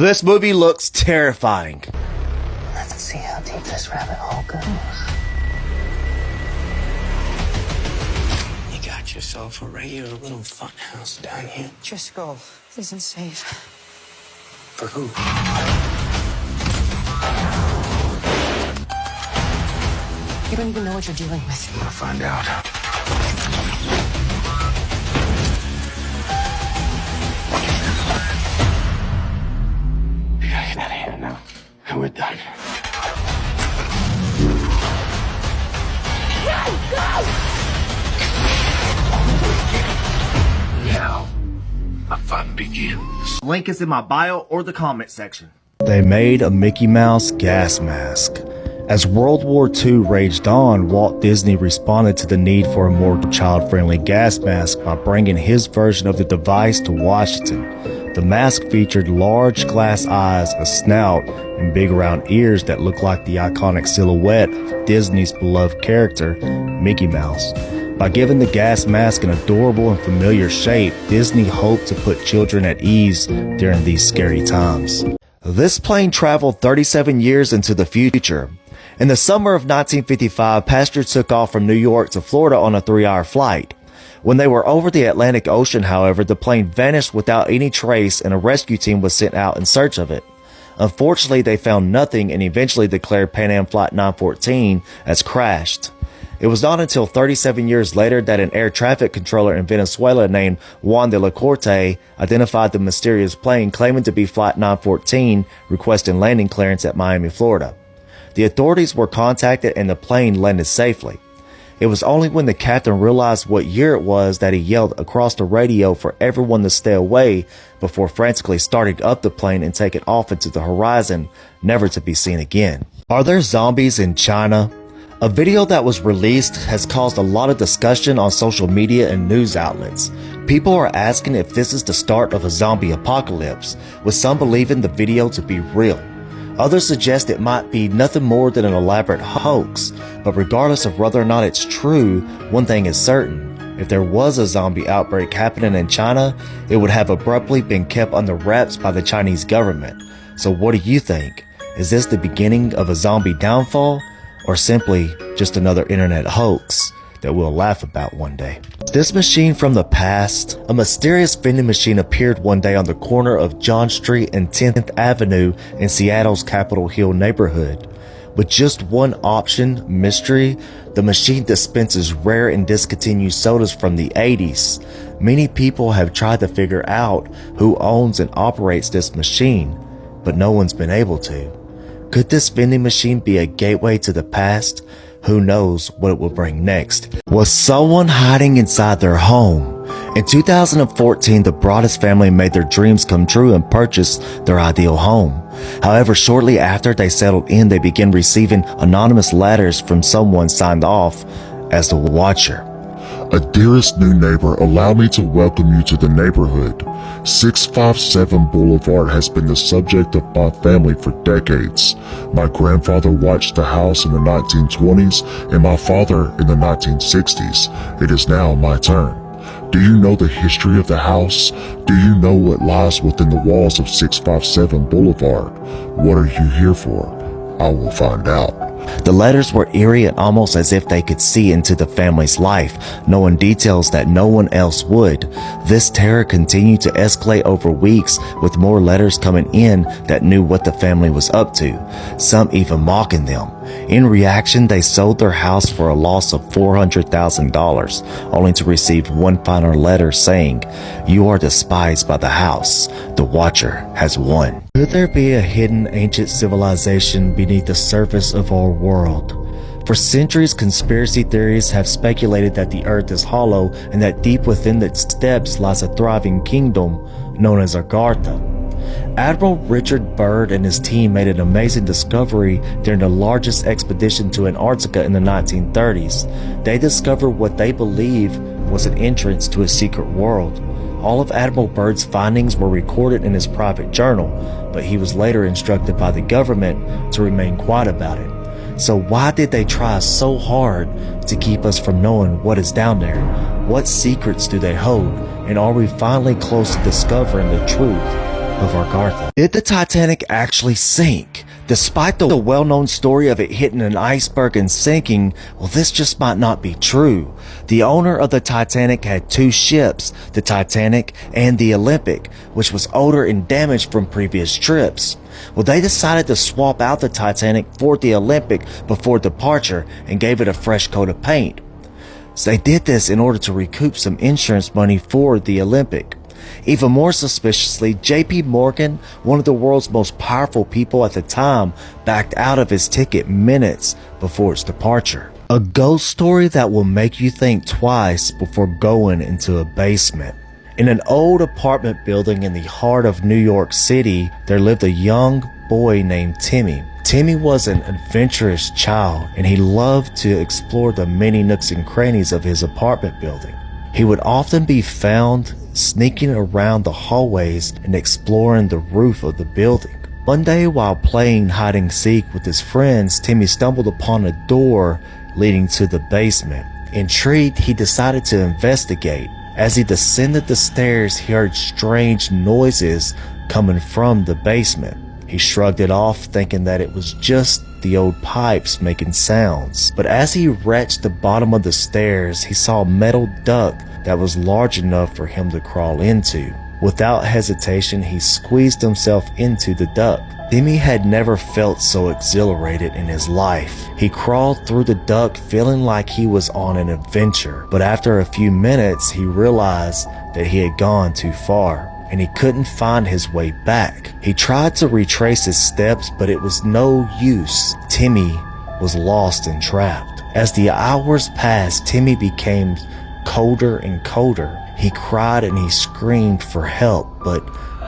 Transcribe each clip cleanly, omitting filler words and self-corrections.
This movie looks terrifying. Let's see how deep this rabbit hole goes. You got yourself a regular little fun house down here. Driscoll isn't safe. For who? You don't even know what you're dealing with. I'm gonna find out. We gotta get out of here now. And we're done. Now, the fun begins. Link is in my bio or the comment section. They made a Mickey Mouse gas mask. As World War II raged on, Walt Disney responded to the need for a more child-friendly gas mask by bringing his version of the device to Washington. The mask featured large glass eyes, a snout, and big round ears that looked like the iconic silhouette of Disney's beloved character, Mickey Mouse. By giving the gas mask an adorable and familiar shape, Disney hoped to put children at ease during these scary times. This plane traveled 37 years into the future. In the summer of 1955, passengers took off from New York to Florida on a 3-hour flight. When they were over the Atlantic Ocean, however, the plane vanished without any trace and a rescue team was sent out in search of it. Unfortunately, they found nothing and eventually declared Pan Am Flight 914 as crashed. It was not until 37 years later that an air traffic controller in Venezuela named Juan de la Corte identified the mysterious plane claiming to be Flight 914, requesting landing clearance at Miami, Florida. The authorities were contacted and the plane landed safely. It was only when the captain realized what year it was that he yelled across the radio for everyone to stay away before frantically starting up the plane and taking off into the horizon, never to be seen again. Are there zombies in China? A video that was released has caused a lot of discussion on social media and news outlets. People are asking if this is the start of a zombie apocalypse, with some believing the video to be real. Others suggest it might be nothing more than an elaborate hoax, but regardless of whether or not it's true, one thing is certain. If there was a zombie outbreak happening in China, it would have abruptly been kept under wraps by the Chinese government. So what do you think? Is this the beginning of a zombie downfall, or simply just another internet hoax that we'll laugh about one day? This machine from the past, a mysterious vending machine appeared one day on the corner of John Street and 10th Avenue in Seattle's Capitol Hill neighborhood. With just one option, mystery, the machine dispenses rare and discontinued sodas from the 80s. Many people have tried to figure out who owns and operates this machine, but no one's been able to. Could this vending machine be a gateway to the past? Who knows what it will bring next? Was someone hiding inside their home? In 2014, the Broaddus family made their dreams come true and purchased their ideal home. However, shortly after they settled in, they began receiving anonymous letters from someone signed off as the Watcher. A dearest new neighbor, allow me to welcome you to the neighborhood. 657 Boulevard has been the subject of my family for decades. My grandfather watched the house in the 1920s and my father in the 1960s. It is now my turn. Do you know the history of the house? Do you know what lies within the walls of 657 Boulevard? What are you here for? I will find out. The letters were eerie and almost as if they could see into the family's life, knowing details that no one else would. This terror continued to escalate over weeks, with more letters coming in that knew what the family was up to, some even mocking them. In reaction, they sold their house for a loss of $400,000, only to receive one final letter saying, "You are despised by the house. The Watcher has won." Could there be a hidden ancient civilization beneath the surface of our world? For centuries, conspiracy theories have speculated that the earth is hollow and that deep within its depths lies a thriving kingdom known as Agartha. Admiral Richard Byrd and his team made an amazing discovery during the largest expedition to Antarctica in the 1930s. They discovered what they believed was an entrance to a secret world. All of Admiral Byrd's findings were recorded in his private journal, but he was later instructed by the government to remain quiet about it. So why did they try so hard to keep us from knowing what is down there? What secrets do they hold? And are we finally close to discovering the truth of Argartha. Did the Titanic actually sink? Despite the well-known story of it hitting an iceberg and sinking, well, this just might not be true. The owner of the Titanic had two ships, the Titanic and the Olympic, which was older and damaged from previous trips. Well, they decided to swap out the Titanic for the Olympic before departure and gave it a fresh coat of paint. So they did this in order to recoup some insurance money for the Olympic. Even more suspiciously, JP Morgan, one of the world's most powerful people at the time, backed out of his ticket minutes before its departure. A ghost story that will make you think twice before going into a basement. In an old apartment building in the heart of New York City, there lived a young boy named Timmy. Timmy was an adventurous child, and he loved to explore the many nooks and crannies of his apartment building. He would often be found sneaking around the hallways and exploring the roof of the building. One day, while playing hide and seek with his friends, Timmy stumbled upon a door leading to the basement. Intrigued, he decided to investigate. As he descended the stairs, he heard strange noises coming from the basement. He shrugged it off, thinking that it was just the old pipes making sounds. But as he reached the bottom of the stairs, he saw a metal duct that was large enough for him to crawl into. Without hesitation, he squeezed himself into the duct. Timmy had never felt so exhilarated in his life. He crawled through the duct feeling like he was on an adventure. But after a few minutes, he realized that he had gone too far, and he couldn't find his way back. He tried to retrace his steps, but it was no use. Timmy was lost and trapped. As the hours passed, Timmy became colder and colder. He cried and he screamed for help, but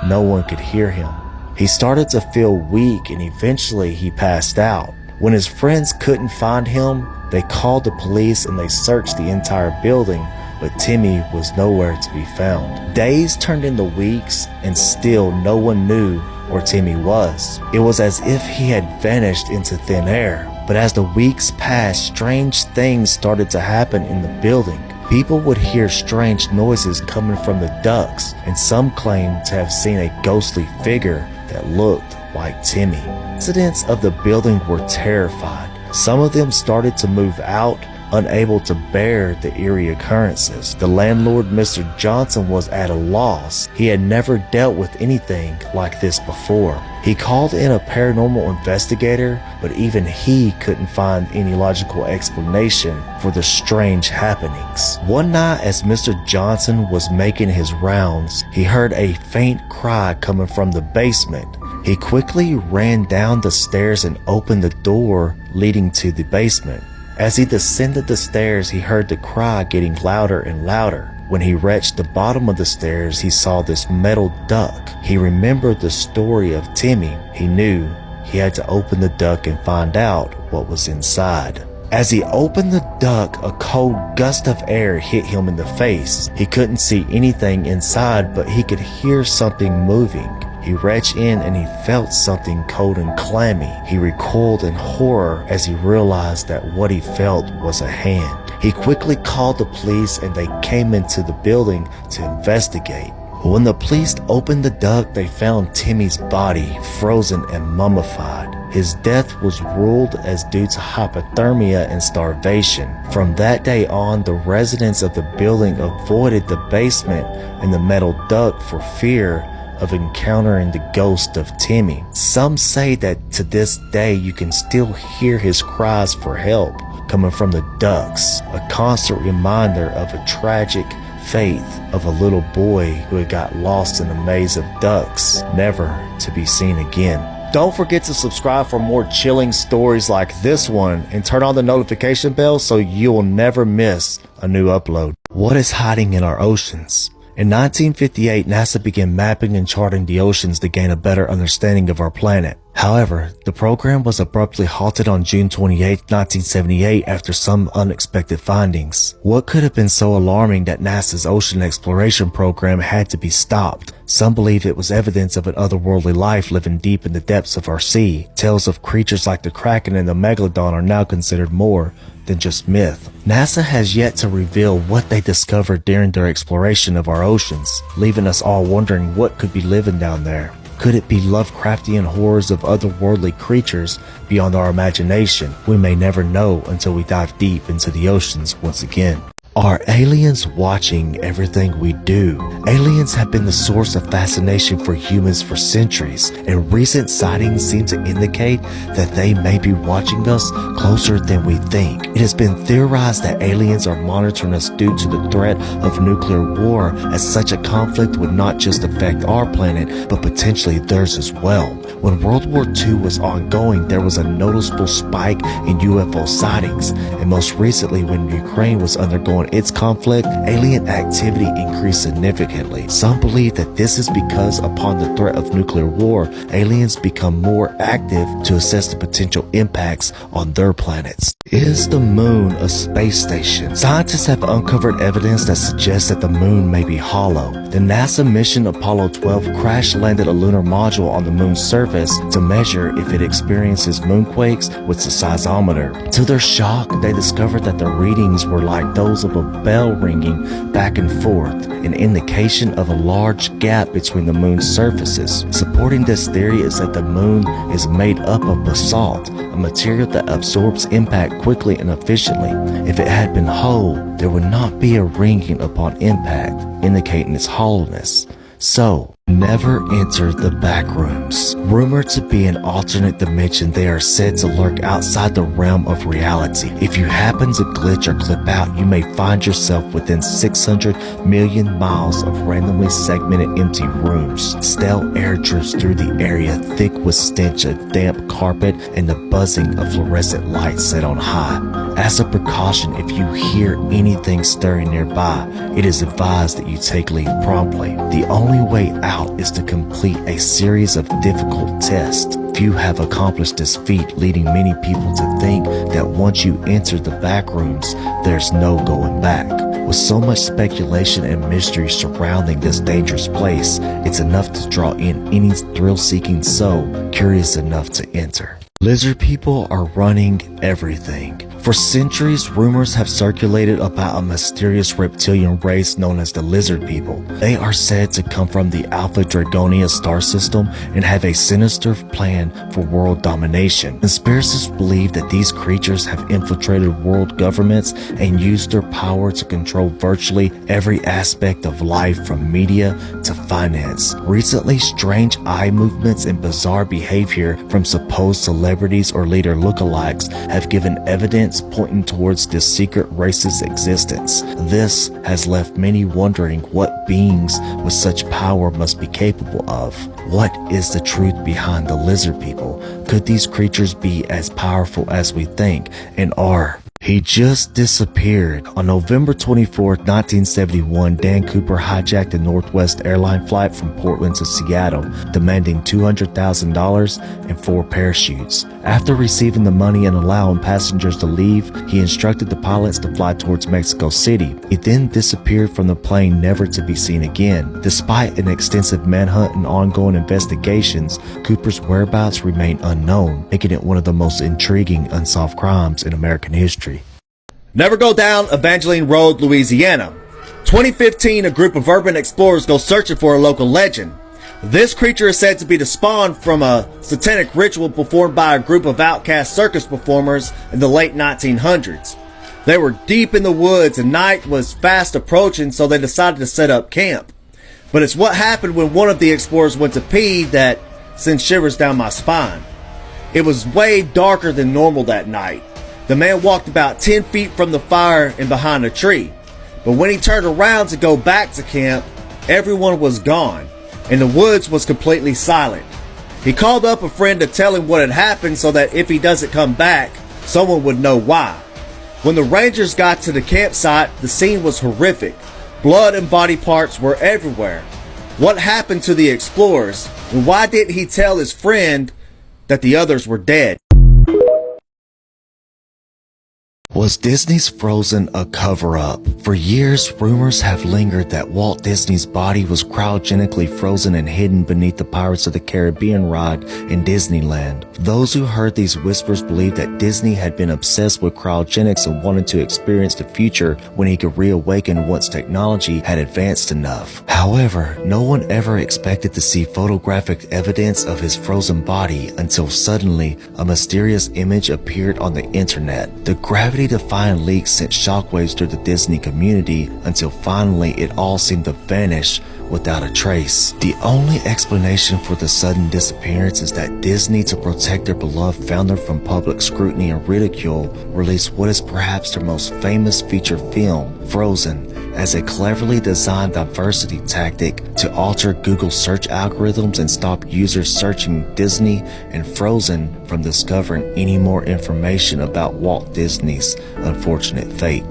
no one could hear him. He started to feel weak, and eventually he passed out. When his friends couldn't find him, they called the police and they searched the entire building, but Timmy was nowhere to be found. Days turned into weeks, and still no one knew where Timmy was. It was as if he had vanished into thin air. But as the weeks passed, strange things started to happen in the building. People would hear strange noises coming from the ducts, and some claimed to have seen a ghostly figure that looked like Timmy. Residents of the building were terrified. Some of them started to move out, unable to bear the eerie occurrences. The landlord, Mr. Johnson, was at a loss. He had never dealt with anything like this before. He called in a paranormal investigator, but even he couldn't find any logical explanation for the strange happenings. One night, as Mr. Johnson was making his rounds, he heard a faint cry coming from the basement. He quickly ran down the stairs and opened the door leading to the basement. As he descended the stairs, he heard the cry getting louder and louder. When he reached the bottom of the stairs, he saw this metal duct. He remembered the story of Timmy. He knew he had to open the duct and find out what was inside. As he opened the duct, a cold gust of air hit him in the face. He couldn't see anything inside, but he could hear something moving. He reached in and he felt something cold and clammy. He recoiled in horror as he realized that what he felt was a hand. He quickly called the police and they came into the building to investigate. When the police opened the duct, they found Timmy's body frozen and mummified. His death was ruled as due to hypothermia and starvation. From that day on, the residents of the building avoided the basement and the metal duct for fear of encountering the ghost of Timmy. Some say that to this day you can still hear his cries for help coming from the ducts, a constant reminder of a tragic fate of a little boy who had got lost in a maze of ducts, never to be seen again. Don't forget to subscribe for more chilling stories like this one and turn on the notification bell so you will never miss a new upload. What is hiding in our oceans? In 1958, NASA began mapping and charting the oceans to gain a better understanding of our planet. However, the program was abruptly halted on June 28, 1978 after some unexpected findings. What could have been so alarming that NASA's ocean exploration program had to be stopped? Some believe it was evidence of an otherworldly life living deep in the depths of our sea. Tales of creatures like the Kraken and the Megalodon are now considered more than just myth. NASA has yet to reveal what they discovered during their exploration of our oceans, leaving us all wondering what could be living down there. Could it be Lovecraftian horrors of otherworldly creatures beyond our imagination? We may never know until we dive deep into the oceans once again. Are aliens watching everything we do? Aliens have been the source of fascination for humans for centuries, and recent sightings seem to indicate that they may be watching us closer than we think. It has been theorized that aliens are monitoring us due to the threat of nuclear war, as such a conflict would not just affect our planet, but potentially theirs as well. When World War II was ongoing, there was a noticeable spike in UFO sightings, and most recently when Ukraine was undergoing its conflict, alien activity increased significantly. Some believe that this is because upon the threat of nuclear war, aliens become more active to assess the potential impacts on their planets. Is the moon a space station? Scientists have uncovered evidence that suggests that the moon may be hollow. The NASA mission Apollo 12 crash-landed a lunar module on the moon's surface to measure if it experiences moonquakes with the seismometer. To their shock, they discovered that the readings were like those of a bell ringing back and forth, an indication of a large gap between the moon's surfaces. Supporting this theory is that the moon is made up of basalt, a material that absorbs impact quickly and efficiently. If it had been whole, there would not be a ringing upon impact, indicating its hollowness. So, never enter the back rooms. Rumored to be an alternate dimension, they are said to lurk outside the realm of reality. If you happen to glitch or clip out, you may find yourself within 600 million miles of randomly segmented empty rooms. Stale air drifts through the area, thick with stench of damp carpet and the buzzing of fluorescent lights set on high. As a precaution, if you hear anything stirring nearby, it is advised that you take leave promptly. The only way out is to complete a series of difficult tests. Few have accomplished this feat, leading many people to think that once you enter the back rooms, there's no going back. With so much speculation and mystery surrounding this dangerous place, it's enough to draw in any thrill-seeking soul curious enough to enter. Lizard people are running everything. For centuries, rumors have circulated about a mysterious reptilian race known as the lizard people. They are said to come from the Alpha Draconia star system and have a sinister plan for world domination. Conspiracists believe that these creatures have infiltrated world governments and used their power to control virtually every aspect of life, from media to finance. Recently, strange eye movements and bizarre behavior from supposed celebrities or leader lookalikes have given evidence pointing towards this secret race's existence. This has left many wondering what beings with such power must be capable of. What is the truth behind the lizard people? Could these creatures be as powerful as we think, and are? He just disappeared. On November 24, 1971, Dan Cooper hijacked a Northwest airline flight from Portland to Seattle, demanding $200,000 and 4 parachutes. After receiving the money and allowing passengers to leave, he instructed the pilots to fly towards Mexico City. He then disappeared from the plane, never to be seen again. Despite an extensive manhunt and ongoing investigations, Cooper's whereabouts remain unknown, making it one of the most intriguing unsolved crimes in American history. Never go down Evangeline Road, Louisiana. 2015, a group of urban explorers go searching for a local legend. This creature is said to be the spawn from a satanic ritual performed by a group of outcast circus performers in the late 1900s. They were deep in the woods and night was fast approaching, so they decided to set up camp. But it's what happened when one of the explorers went to pee that sent shivers down my spine. It was way darker than normal that night. The man walked about 10 feet from the fire and behind a tree. But when he turned around to go back to camp, everyone was gone, and the woods was completely silent. He called up a friend to tell him what had happened so that if he doesn't come back, someone would know why. When the Rangers got to the campsite, the scene was horrific. Blood and body parts were everywhere. What happened to the explorers, and why didn't he tell his friend that the others were dead? Was Disney's Frozen a cover-up? For years, rumors have lingered that Walt Disney's body was cryogenically frozen and hidden beneath the Pirates of the Caribbean ride in Disneyland. Those who heard these whispers believed that Disney had been obsessed with cryogenics and wanted to experience the future when he could reawaken once technology had advanced enough. However, no one ever expected to see photographic evidence of his frozen body until suddenly a mysterious image appeared on the internet. The gravity-defying leak sent shockwaves through the Disney community until finally it all seemed to vanish without a trace. The only explanation for the sudden disappearance is that Disney, to protect their beloved founder from public scrutiny and ridicule, released what is perhaps their most famous feature film, Frozen, as a cleverly designed diversity tactic to alter Google search algorithms and stop users searching Disney and Frozen from discovering any more information about Walt Disney's unfortunate fate.